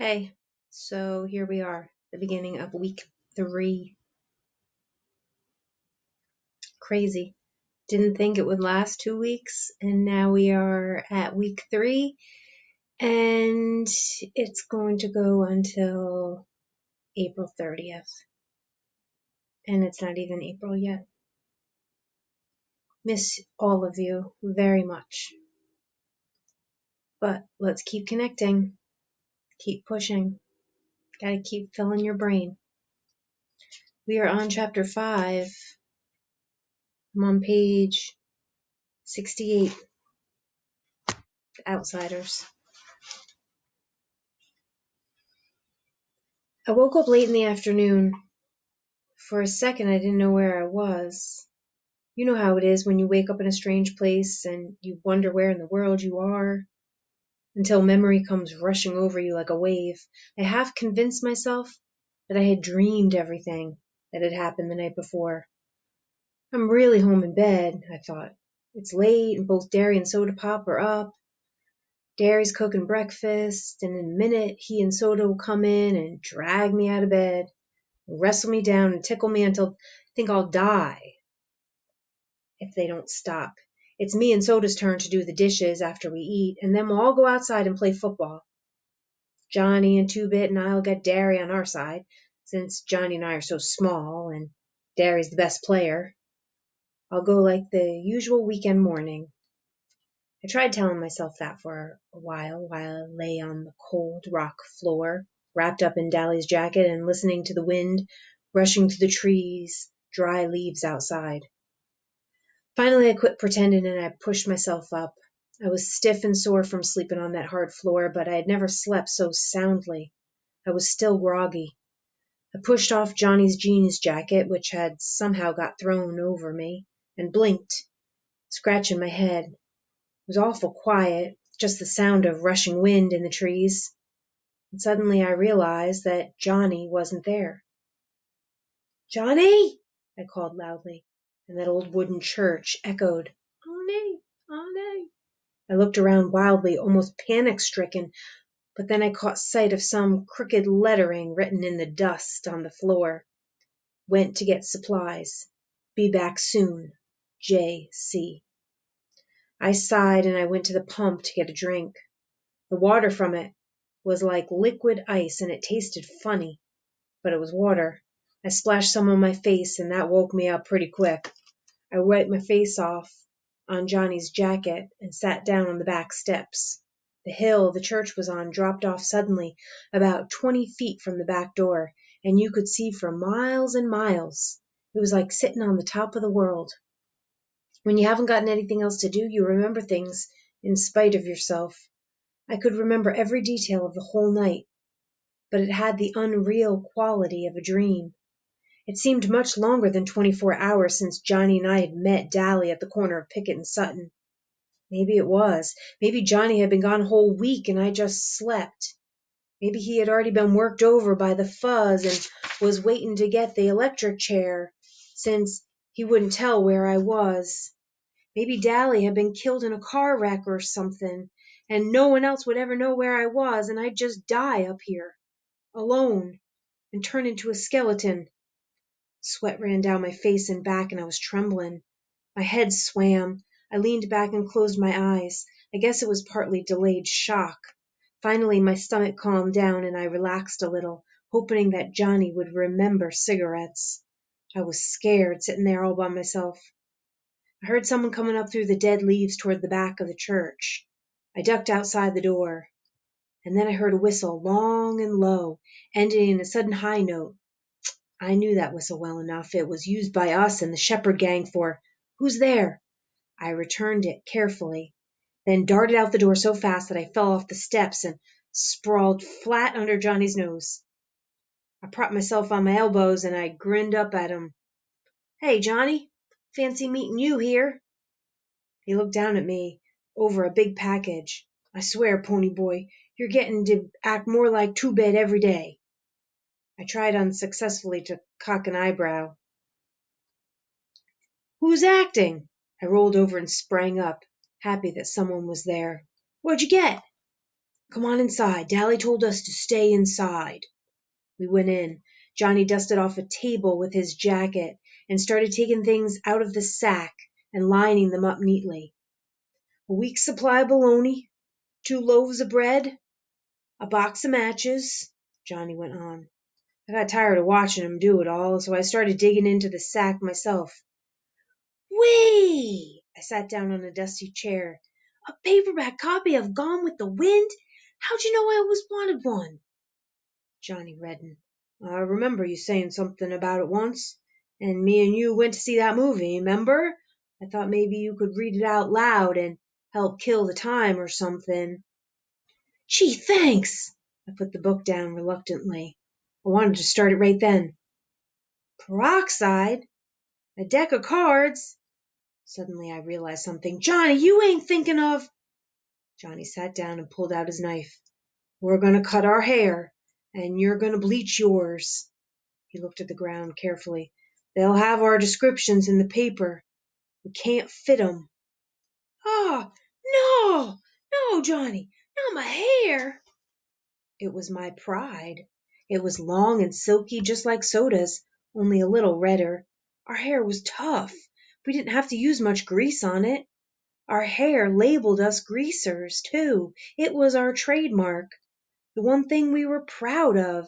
Hey, so here we are, the beginning of week 3. Crazy. Didn't think it would last 2 weeks, and now we are at week 3, and it's going to go until April 30th, and it's not even April yet. Miss all of you very much, but let's keep connecting, keep pushing, gotta keep filling your brain. We are on chapter 5. I'm on page 68. Outsiders. I woke up late in the afternoon. For a second, I didn't know where I was. You know how it is when you wake up in a strange place and you wonder where in the world you are, until memory comes rushing over you like a wave. I half convinced myself that I had dreamed everything that had happened the night before. I'm really home in bed, I thought. It's late and both Derry and Soda Pop are up. Derry's cooking breakfast, and in a minute he and Soda will come in and drag me out of bed, wrestle me down and tickle me until I think I'll die if they don't stop. It's me and Soda's turn to do the dishes after we eat, and then we'll all go outside and play football. Johnny and Two-Bit and I'll get Derry on our side, since Johnny and I are so small and Derry's the best player. I'll go like the usual weekend morning. I tried telling myself that for a while I lay on the cold rock floor, wrapped up in Dally's jacket and listening to the wind rushing through the trees, dry leaves outside. Finally, I quit pretending and I pushed myself up. I was stiff and sore from sleeping on that hard floor, but I had never slept so soundly. I was still groggy. I pushed off Johnny's jeans jacket, which had somehow got thrown over me, and blinked, scratching my head. It was awful quiet, just the sound of rushing wind in the trees. And suddenly I realized that Johnny wasn't there. "Johnny!" I called loudly, and that old wooden church echoed, "Johnny! Johnny!" I looked around wildly, almost panic-stricken, but then I caught sight of some crooked lettering written in the dust on the floor. "Went to get supplies. Be back soon. J.C." I sighed and I went to the pump to get a drink. The water from it was like liquid ice and it tasted funny, but it was water. I splashed some on my face and that woke me up pretty quick. I wiped my face off on Johnny's jacket and sat down on the back steps. The hill the church was on dropped off suddenly about 20 feet from the back door, and you could see for miles and miles. It was like sitting on the top of the world. When you haven't gotten anything else to do, you remember things in spite of yourself. I could remember every detail of the whole night, but it had the unreal quality of a dream. It seemed much longer than 24 hours since Johnny and I had met Dally at the corner of Pickett and Sutton. Maybe it was. Maybe Johnny had been gone a whole week and I just slept. Maybe he had already been worked over by the fuzz and was waiting to get the electric chair, since he wouldn't tell where I was. Maybe Dally had been killed in a car wreck or something, and no one else would ever know where I was, and I'd just die up here, alone, and turn into a skeleton. Sweat ran down my face and back, and I was trembling. My head swam. I leaned back and closed my eyes. I guess it was partly delayed shock. Finally, my stomach calmed down, and I relaxed a little, hoping that Johnny would remember cigarettes. I was scared, sitting there all by myself. I heard someone coming up through the dead leaves toward the back of the church. I ducked outside the door, and then I heard a whistle, long and low, ending in a sudden high note. I knew that whistle well enough. It was used by us and the Shepherd gang for, "Who's there?" I returned it carefully, then darted out the door so fast that I fell off the steps and sprawled flat under Johnny's nose. I propped myself on my elbows and I grinned up at him. "Hey, Johnny, fancy meeting you here." He looked down at me over a big package. "I swear, pony boy, you're getting to act more like Two-Bit every day." I tried unsuccessfully to cock an eyebrow. "Who's acting?" I rolled over and sprang up, happy that someone was there. "What'd you get?" Come on inside. Dally told us to stay inside. We went in. Johnny dusted off a table with his jacket and started taking things out of the sack and lining them up neatly. A week's supply of bologna, 2 loaves of bread, a box of matches, Johnny went on. I got tired of watching him do it all, so I started digging into the sack myself. Whee! I sat down on a dusty chair. A paperback copy of Gone with the Wind? How'd you know I always wanted one? Johnny reddened. I remember you saying something about it once, and me and you went to see that movie, remember? I thought maybe you could read it out loud and help kill the time or something. Gee, thanks! I put the book down reluctantly. I wanted to start it right then. Peroxide? A deck of cards? Suddenly I realized something. Johnny, you ain't thinking of... Johnny sat down and pulled out his knife. We're going to cut our hair, and you're going to bleach yours. He looked at the ground carefully. They'll have our descriptions in the paper. We can't fit 'em. Ah, no! No, Johnny! Not my hair! It was my pride. It was long and silky just like Soda's, only a little redder. Our hair was tough. We didn't have to use much grease on it. Our hair labeled us greasers, too. It was our trademark. The one thing we were proud of.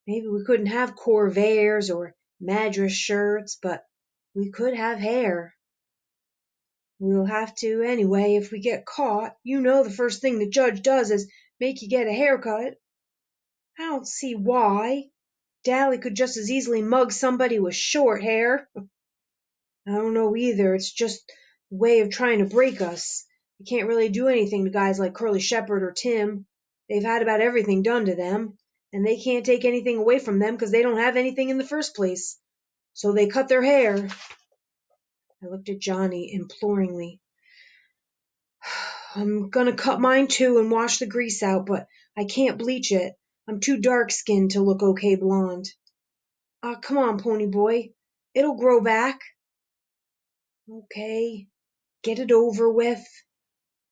Maybe we couldn't have Corvairs or Madras shirts, but we could have hair. We'll have to anyway if we get caught. You know the first thing the judge does is make you get a haircut. I don't see why. Dally could just as easily mug somebody with short hair. I don't know either. It's just a way of trying to break us. You can't really do anything to guys like Curly Shepherd or Tim. They've had about everything done to them, and they can't take anything away from them because they don't have anything in the first place. So they cut their hair. I looked at Johnny imploringly. I'm gonna cut mine too and wash the grease out, but I can't bleach it. I'm too dark-skinned to look okay blonde. Come on, pony boy. It'll grow back. Okay, get it over with.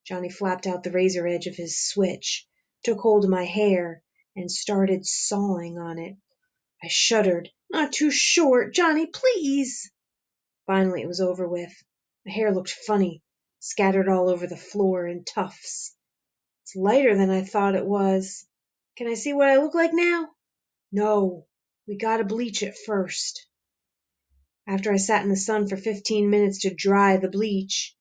Johnny flapped out the razor edge of his switch, took hold of my hair, and started sawing on it. I shuddered. Not too short, Johnny, please. Finally it was over with. My hair looked funny, scattered all over the floor in tufts. It's lighter than I thought it was. Can I see what I look like now? No, we gotta bleach it first. After I sat in the sun for 15 minutes to dry the bleach,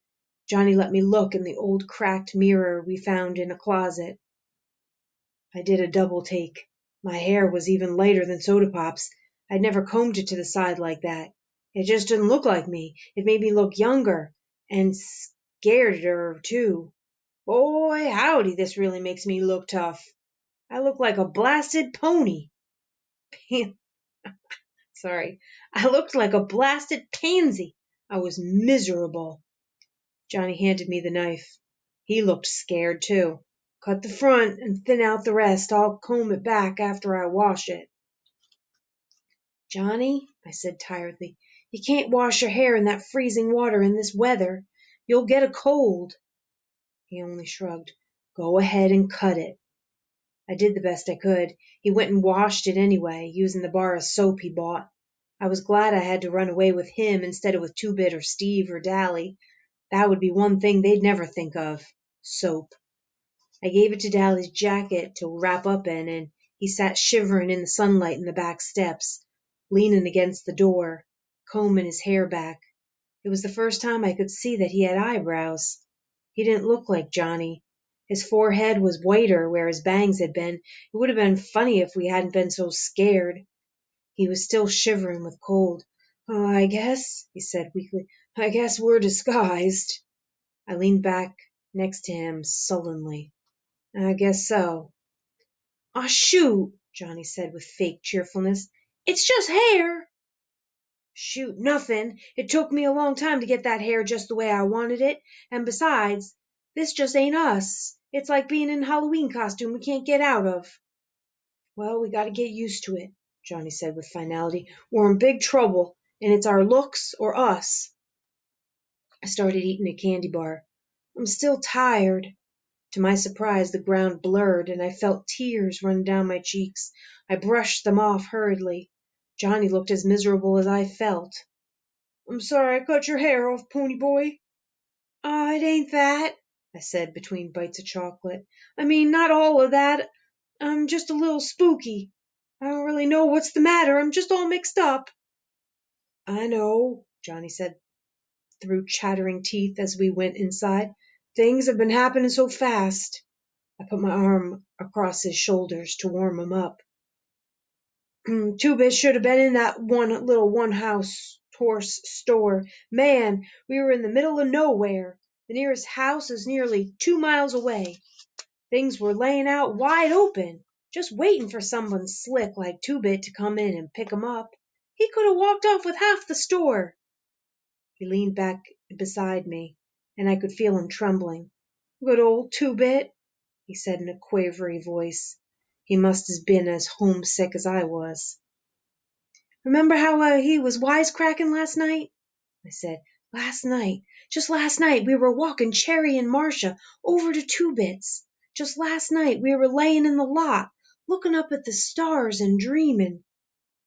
Johnny let me look in the old cracked mirror we found in a closet. I did a double take. My hair was even lighter than Soda Pop's. I'd never combed it to the side like that. It just didn't look like me. It made me look younger and scareder, too. Boy, howdy, this really makes me look tough. I look like a blasted pony. Sorry. I looked like a blasted pansy. I was miserable. Johnny handed me the knife. He looked scared, too. Cut the front and thin out the rest. I'll comb it back after I wash it. Johnny, I said tiredly, you can't wash your hair in that freezing water in this weather. You'll get a cold. He only shrugged. Go ahead and cut it. I did the best I could. He went and washed it anyway, using the bar of soap he bought. I was glad I had to run away with him instead of with Two-Bit or Steve or Dally. That would be one thing they'd never think of. Soap. I gave it to Dally's jacket to wrap up in, and he sat shivering in the sunlight in the back steps, leaning against the door, combing his hair back. It was the first time I could see that he had eyebrows. He didn't look like Johnny. His forehead was whiter where his bangs had been. It would have been funny if we hadn't been so scared. He was still shivering with cold. "Oh, I guess," he said weakly, "I guess we're disguised." I leaned back next to him sullenly. "I guess so." "Aw, shoot," Johnny said with fake cheerfulness. "It's just hair." "Shoot, nothing. It took me a long time to get that hair just the way I wanted it. And besides, this just ain't us. It's like being in a Halloween costume we can't get out of." "Well, we gotta get used to it," Johnny said with finality. "We're in big trouble, and it's our looks or us." I started eating a candy bar. "I'm still tired." To my surprise, the ground blurred, and I felt tears run down my cheeks. I brushed them off hurriedly. Johnny looked as miserable as I felt. "I'm sorry I cut your hair off, pony boy." It ain't that," I said between bites of chocolate. "I mean, not all of that. I'm just a little spooky. I don't really know what's the matter. I'm just all mixed up." "I know," Johnny said through chattering teeth as we went inside. "Things have been happening so fast." I put my arm across his shoulders to warm him up. "Two-Bit should have been in that one-horse store. Man, we were in the middle of nowhere. The nearest house is nearly 2 miles away. Things were laying out wide open, just waiting for someone slick like Two-Bit to come in and pick 'em up. He could have walked off with half the store." He leaned back beside me, and I could feel him trembling. "Good old Two-Bit," he said in a quavery voice. He must have been as homesick as I was. "Remember how he was wisecracking last night?" I said. Just last night, we were walking Cherry and Marcia over to Two-Bit's. Just last night we were laying in the lot, looking up at the stars and dreaming."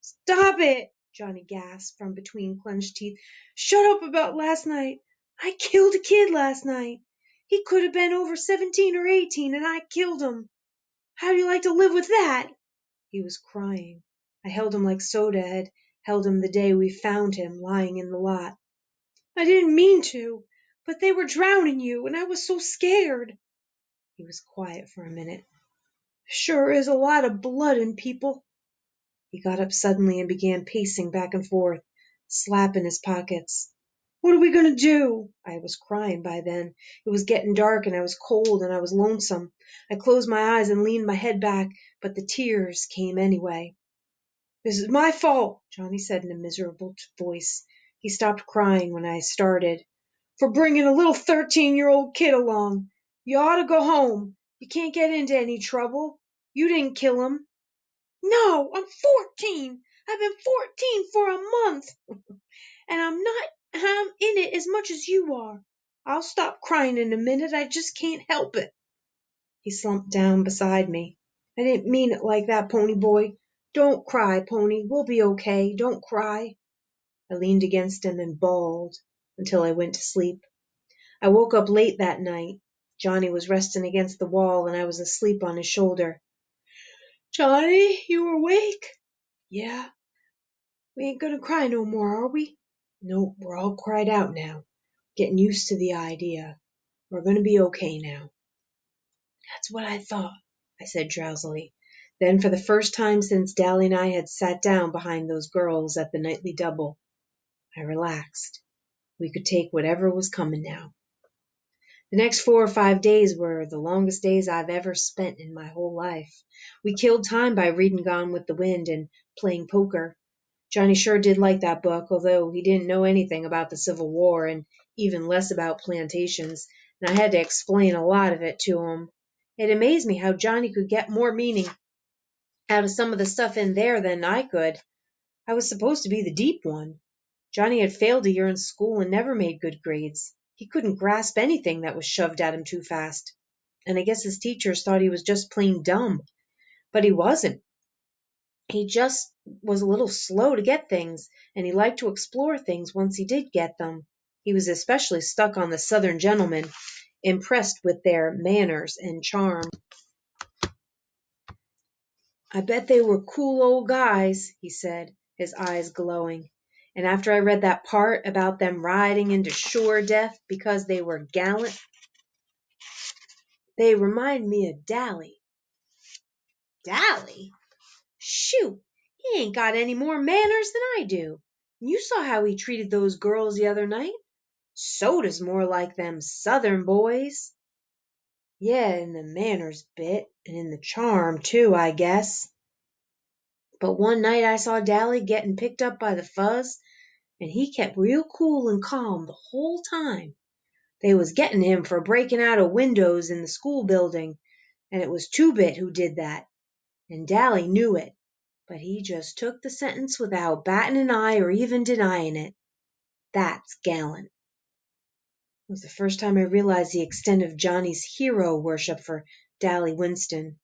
"Stop it!" Johnny gasped from between clenched teeth. "Shut up about last night. I killed a kid last night. He could have been over 17 or 18, and I killed him. How do you like to live with that?" He was crying. I held him like Soda had held him the day we found him lying in the lot. "I didn't mean to, but they were drowning you, and I was so scared." He was quiet for a minute. "Sure is a lot of blood in people." He got up suddenly and began pacing back and forth, slapping his pockets. "What are we going to do?" I was crying by then. It was getting dark, and I was cold, and I was lonesome. I closed my eyes and leaned my head back, but the tears came anyway. "This is my fault," Johnny said in a miserable voice. He stopped crying when I started. "For bringing a little 13-year-old kid along. You ought to go home. You can't get into any trouble. You didn't kill him." "No, I'm 14. I've been 14 for a month. And I'm in it as much as you are. I'll stop crying in a minute. I just can't help it." He slumped down beside me. "I didn't mean it like that, Pony boy. Don't cry, Pony. We'll be okay. Don't cry." I leaned against him and bawled until I went to sleep. I woke up late that night. Johnny was resting against the wall, and I was asleep on his shoulder. "Johnny, you awake?" "Yeah." "We ain't gonna cry no more, are we?" "Nope, we're all cried out now. Getting used to the idea. We're gonna be okay now." "That's what I thought," I said drowsily. Then, for the first time since Dally and I had sat down behind those girls at the nightly double, I relaxed. We could take whatever was coming now. The next 4 or 5 days were the longest days I've ever spent in my whole life. We killed time by reading Gone with the Wind and playing poker. Johnny sure did like that book, although he didn't know anything about the Civil War and even less about plantations, and I had to explain a lot of it to him. It amazed me how Johnny could get more meaning out of some of the stuff in there than I could. I was supposed to be the deep one. Johnny had failed a year in school and never made good grades. He couldn't grasp anything that was shoved at him too fast. And I guess his teachers thought he was just plain dumb. But he wasn't. He just was a little slow to get things, and he liked to explore things once he did get them. He was especially stuck on the Southern gentlemen, impressed with their manners and charm. "I bet they were cool old guys," he said, his eyes glowing. And after I read that part about them riding into sure death because they were gallant, they remind me of Dally. "Dally? Shoot, he ain't got any more manners than I do. You saw how he treated those girls the other night. Soda's more like them Southern boys." "Yeah, in the manners bit, and in the charm, too, I guess. But one night I saw Dally getting picked up by the fuzz, and he kept real cool and calm the whole time. They was getting him for breaking out of windows in the school building, and it was Two-Bit who did that, and Dally knew it, but he just took the sentence without batting an eye or even denying it. That's gallant." It was the first time I realized the extent of Johnny's hero worship for Dally Winston.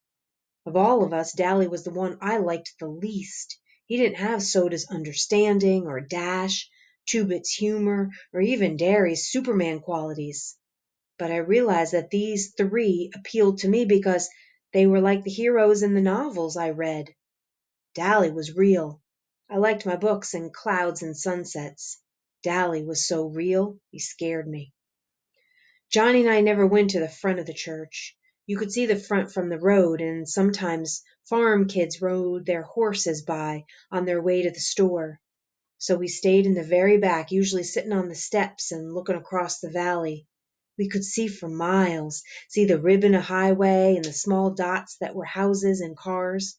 Of all of us, Dally was the one I liked the least. He didn't have Soda's understanding, or Dash, Two-Bit's humor, or even Derry's Superman qualities. But I realized that these three appealed to me because they were like the heroes in the novels I read. Dally was real. I liked my books and clouds and sunsets. Dally was so real, he scared me. Johnny and I never went to the front of the church. You could see the front from the road, and sometimes farm kids rode their horses by on their way to the store. So we stayed in the very back, usually sitting on the steps and looking across the valley. We could see for miles, see the ribbon of highway and the small dots that were houses and cars.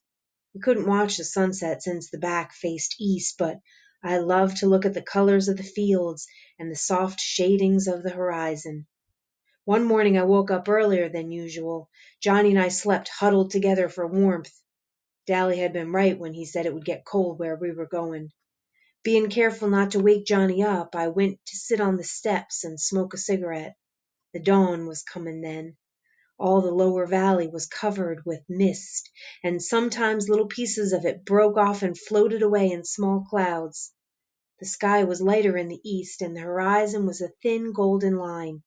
We couldn't watch the sunset since the back faced east, but I loved to look at the colors of the fields and the soft shadings of the horizon. One morning I woke up earlier than usual. Johnny and I slept huddled together for warmth. Dally had been right when he said it would get cold where we were going. Being careful not to wake Johnny up, I went to sit on the steps and smoke a cigarette. The dawn was coming then. All the lower valley was covered with mist, and sometimes little pieces of it broke off and floated away in small clouds. The sky was lighter in the east, and the horizon was a thin golden line.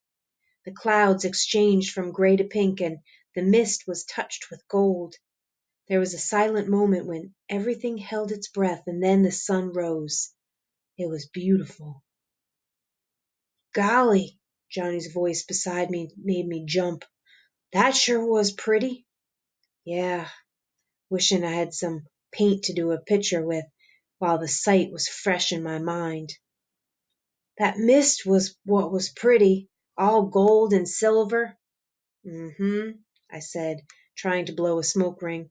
The clouds exchanged from gray to pink, and the mist was touched with gold. There was a silent moment when everything held its breath, and then the sun rose. It was beautiful. Golly, Johnny's voice beside me made me jump. That sure was pretty. Yeah, wishing I had some paint to do a picture with while the sight was fresh in my mind. That mist was what was pretty, all gold and silver. Mm-hmm, I said, trying to blow a smoke ring.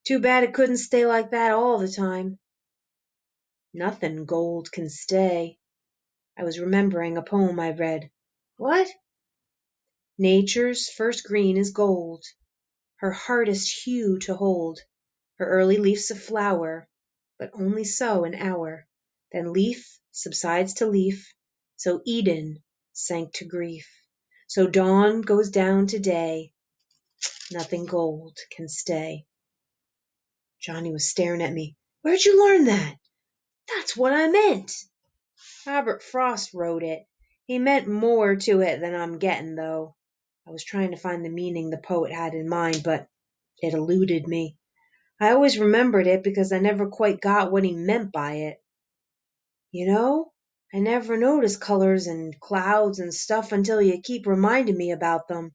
Too bad it couldn't stay like that all the time. Nothing gold can stay. I was remembering a poem I read. What? Nature's first green is gold, her hardest hue to hold. Her early leaf's a flower, but only so an hour. Then leaf subsides to leaf, so Eden sank to grief. So dawn goes down to day, nothing gold can stay. Johnny was staring at me. Where'd you learn that? That's what I meant. Robert Frost wrote it. He meant more to it than I'm getting, though. I was trying to find the meaning the poet had in mind, but it eluded me. I always remembered it because I never quite got what he meant by it. You know, I never noticed colors and clouds and stuff until you keep reminding me about them.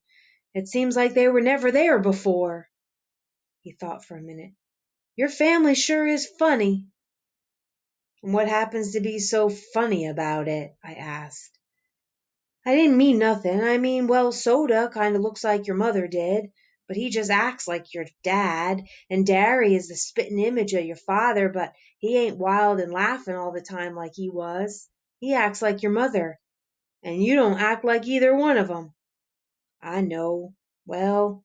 It seems like they were never there before. He thought for a minute. Your family sure is funny. And what happens to be so funny about it? I asked. I didn't mean nothing. I mean, well, Soda kind of looks like your mother did, but he just acts like your dad, and Darry is the spitting image of your father, but he ain't wild and laughing all the time like he was. He acts like your mother, and you don't act like either one of 'em. I know. Well,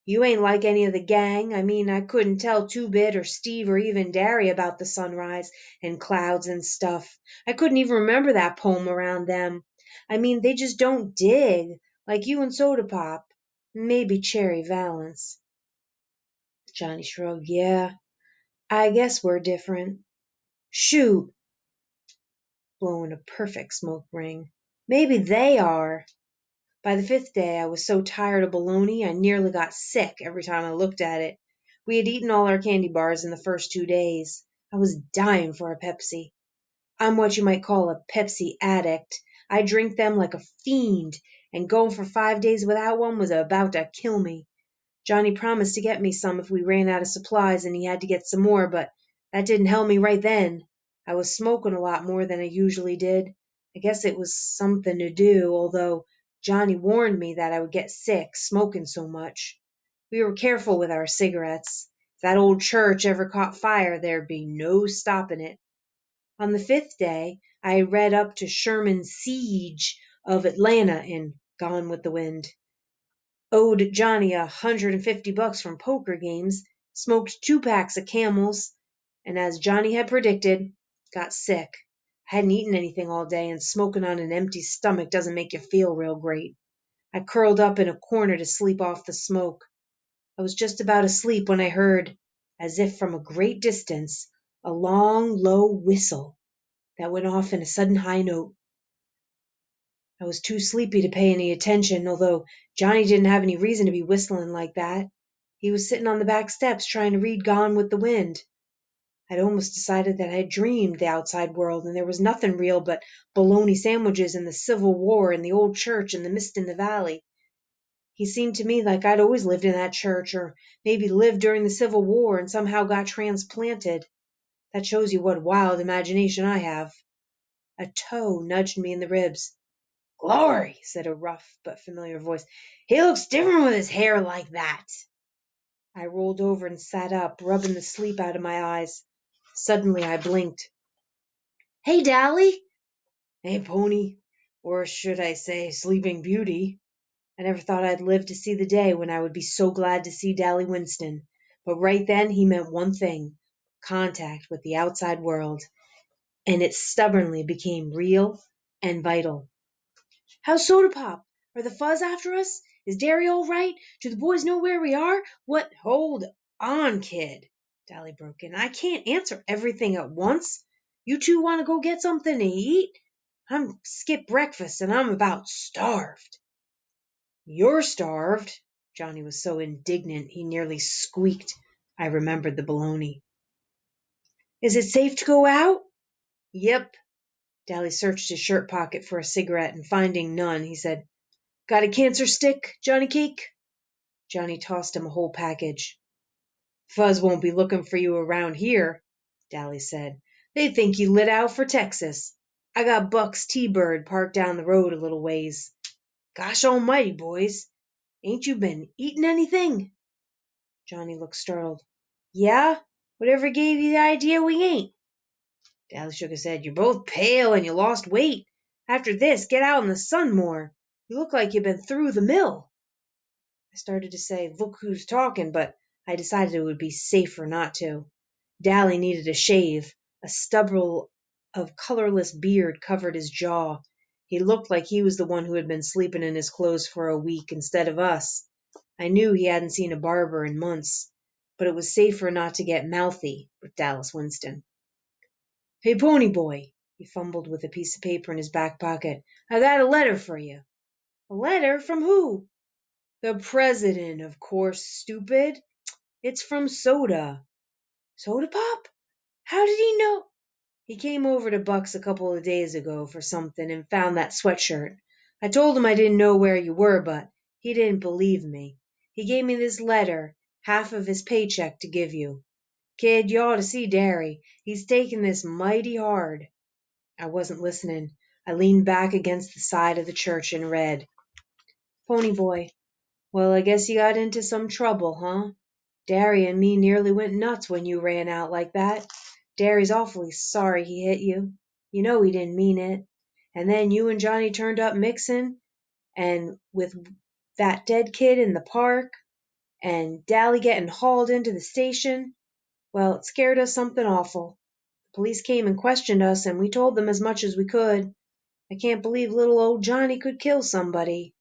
you ain't like any of the gang. I mean, I couldn't tell Two-Bit or Steve or even Darry about the sunrise and clouds and stuff. I couldn't even remember that poem around them. I mean, they just don't dig, like you and Soda Pop. Maybe Cherry Valance. Johnny shrugged. Yeah, I guess we're different. Shoot, blowing a perfect smoke ring. Maybe they are. By the fifth day I was so tired of bologna I nearly got sick every time I looked at it. We had eaten all our candy bars in the first 2 days. I was dying for a Pepsi. I'm what you might call a Pepsi addict. I drink them like a fiend, and going for 5 days without one was about to kill me. Johnny promised to get me some if we ran out of supplies and he had to get some more, but that didn't help me right then. I was smoking a lot more than I usually did. I guess it was something to do, although Johnny warned me that I would get sick smoking so much. We were careful with our cigarettes. If that old church ever caught fire, there'd be no stopping it. On the fifth day, I read up to Sherman's siege of Atlanta in Gone with the Wind. Owed Johnny $150 from poker games, smoked 2 packs of Camels, and as Johnny had predicted, got sick. I hadn't eaten anything all day, and smoking on an empty stomach doesn't make you feel real great. I curled up in a corner to sleep off the smoke. I was just about asleep when I heard, as if from a great distance, a long, low whistle that went off in a sudden high note. I was too sleepy to pay any attention, although Johnny didn't have any reason to be whistling like that. He was sitting on the back steps trying to read Gone with the Wind. I'd almost decided that I had dreamed the outside world and there was nothing real but bologna sandwiches and the Civil War and the old church and the mist in the valley. He seemed to me like I'd always lived in that church, or maybe lived during the Civil War and somehow got transplanted. That shows you what wild imagination I have. A toe nudged me in the ribs. "Glory," said a rough but familiar voice. "He looks different with his hair like that." I rolled over and sat up, rubbing the sleep out of my eyes. Suddenly I blinked. "Hey, Dally!" "Hey, Pony. Or should I say Sleeping Beauty?" I never thought I'd live to see the day when I would be so glad to see Dally Winston. But right then he meant one thing: contact with the outside world. And it stubbornly became real and vital. "How's Soda Pop? Are the Fuzz after us? Is Derry all right? Do the boys know where we are? What—" "Hold on, kid," Dally broke in. "I can't answer everything at once. You two want to go get something to eat? I'm skipped breakfast and I'm about starved." "You're starved." Johnny was so indignant he nearly squeaked. I remembered the bologna. "Is it safe to go out?" "Yep." Dally searched his shirt pocket for a cigarette, and finding none, he said, "Got a cancer stick, Johnny Cake?" Johnny tossed him a whole package. "Fuzz won't be looking for you around here," Dally said. "They think you lit out for Texas. I got Buck's T-Bird parked down the road a little ways. Gosh almighty, boys, ain't you been eating anything?" Johnny looked startled. "Yeah? Whatever gave you the idea we ain't?" Dally shook his head. "You're both pale and you lost weight. After this, get out in the sun more. You look like you've been through the mill." I started to say, "Look who's talking," but I decided it would be safer not to. Dally needed a shave. A stubble of colorless beard covered his jaw. He looked like he was the one who had been sleeping in his clothes for a week instead of us. I knew he hadn't seen a barber in months, but it was safer not to get mouthy with Dallas Winston. "Hey, Pony Boy," he fumbled with a piece of paper in his back pocket. "I got a letter for you." "A letter? From who?" "The president, of course, stupid. It's from Soda." "Soda Pop? How did he know—" "He came over to Buck's a couple of days ago for something and found that sweatshirt. I told him I didn't know where you were, but he didn't believe me. He gave me this letter, half of his paycheck to give you. Kid, you ought to see Derry. He's taking this mighty hard." I wasn't listening. I leaned back against the side of the church and read. "Pony Boy, well, I guess you got into some trouble, huh? Derry and me nearly went nuts when you ran out like that. Derry's awfully sorry he hit you. You know he didn't mean it. And then you and Johnny turned up mixing, and with that dead kid in the park, and Dally getting hauled into the station. Well, it scared us something awful. The police came and questioned us, and we told them as much as we could. I can't believe little old Johnny could kill somebody.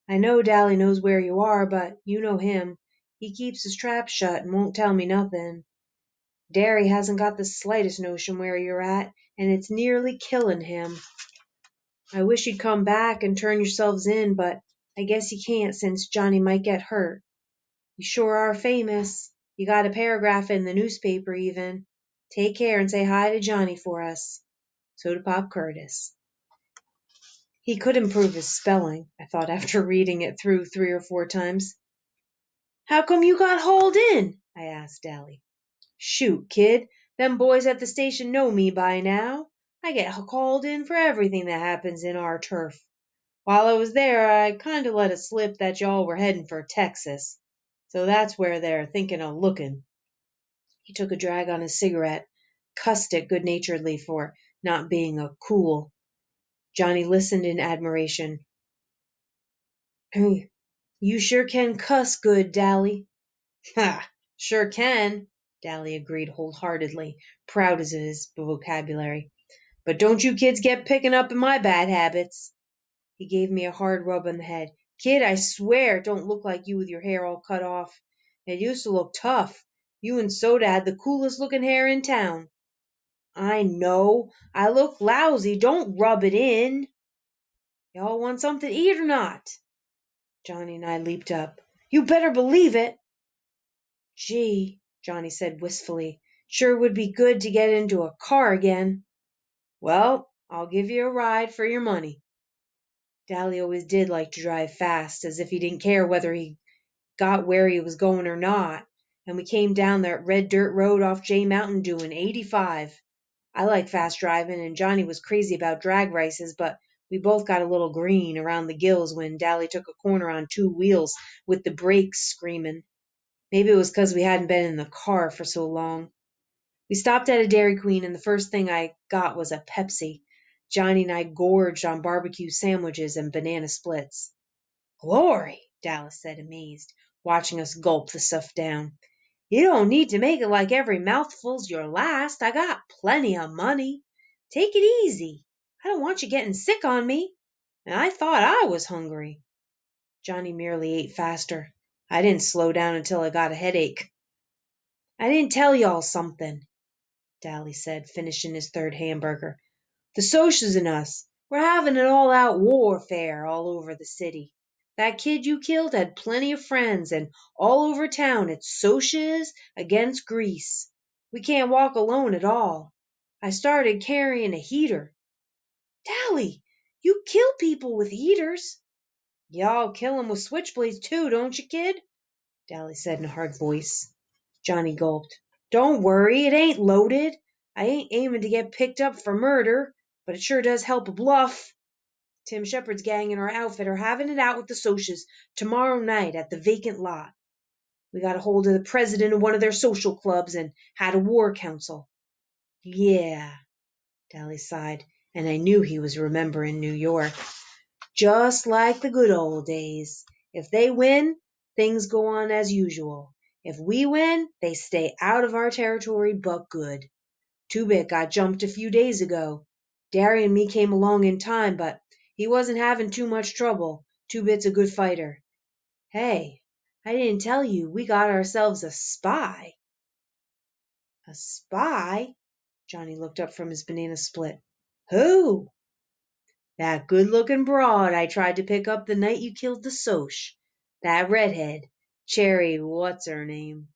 I know Dally knows where you are, but you know him. He keeps his trap shut and won't tell me nothing. Derry hasn't got the slightest notion where you're at, and it's nearly killing him. I wish you'd come back and turn yourselves in, but I guess you can't since Johnny might get hurt. You sure are famous. You got a paragraph in the newspaper even. Take care and say hi to Johnny for us. Soda Pop Curtis." He could improve his spelling, I thought after reading it through 3 or 4 times. "How come you got hauled in?" I asked Dally. "Shoot, kid. Them boys at the station know me by now. I get called in for everything that happens in our turf. While I was there I kind of let it slip that y'all were heading for Texas. So that's where they're thinking of looking." He took a drag on his cigarette, cussed it good-naturedly for not being a cool. Johnny listened in admiration. "You sure can cuss good, Dally." "Ha! Sure can," Dally agreed wholeheartedly, proud of his vocabulary. But don't you kids get picking up in my bad habits. He gave me a hard rub on the head. Kid, I swear it don't look like you with your hair all cut off. It used to look tough. You and Soda had the coolest looking hair in town. I know. I look lousy. Don't rub it in. Y'all want something to eat or not? Johnny and I leaped up. You better believe it. Gee, Johnny said wistfully, sure would be good to get into a car again. Well, I'll give you a ride for your money. Dally always did like to drive fast, as if he didn't care whether he got where he was going or not, and we came down that red dirt road off J Mountain doing 85. I like fast driving, and Johnny was crazy about drag races, but we both got a little green around the gills when Dally took a corner on two wheels with the brakes screaming. Maybe it was 'cause we hadn't been in the car for so long. We stopped at a Dairy Queen, and the first thing I got was a Pepsi. Johnny and I gorged on barbecue sandwiches and banana splits. Glory, Dallas said, amazed, watching us gulp the stuff down. You don't need to make it like every mouthful's your last. I got plenty of money. Take it easy. I don't want you getting sick on me. And I thought I was hungry. Johnny merely ate faster. I didn't slow down until I got a headache. I didn't tell y'all something, Dally said, finishing his third hamburger. The Socias and us, we're having an all-out warfare all over the city. That kid you killed had plenty of friends, and all over town it's Socias against Grease. We can't walk alone at all. I started carrying a heater. Dally, you kill people with heaters. Y'all kill 'em with switchblades too, don't you, kid? Dally said in a hard voice. Johnny gulped. Don't worry, it ain't loaded. I ain't aiming to get picked up for murder, but it sure does help a bluff. Tim Shepard's gang and our outfit are having it out with the Socias tomorrow night at the vacant lot. We got a hold of the president of one of their social clubs and had a war council. Yeah, Dally sighed, and I knew he was remembering New York. Just like the good old days. If they win, things go on as usual. If we win, they stay out of our territory but good. Two-Bit got jumped a few days ago. Derry and me came along in time, but he wasn't having too much trouble. Two-Bit's a good fighter. Hey, I didn't tell you we got ourselves a spy. A spy? Johnny looked up from his banana split. Who? That good-looking broad I tried to pick up the night you killed the Soch. That redhead. Cherry what's her name.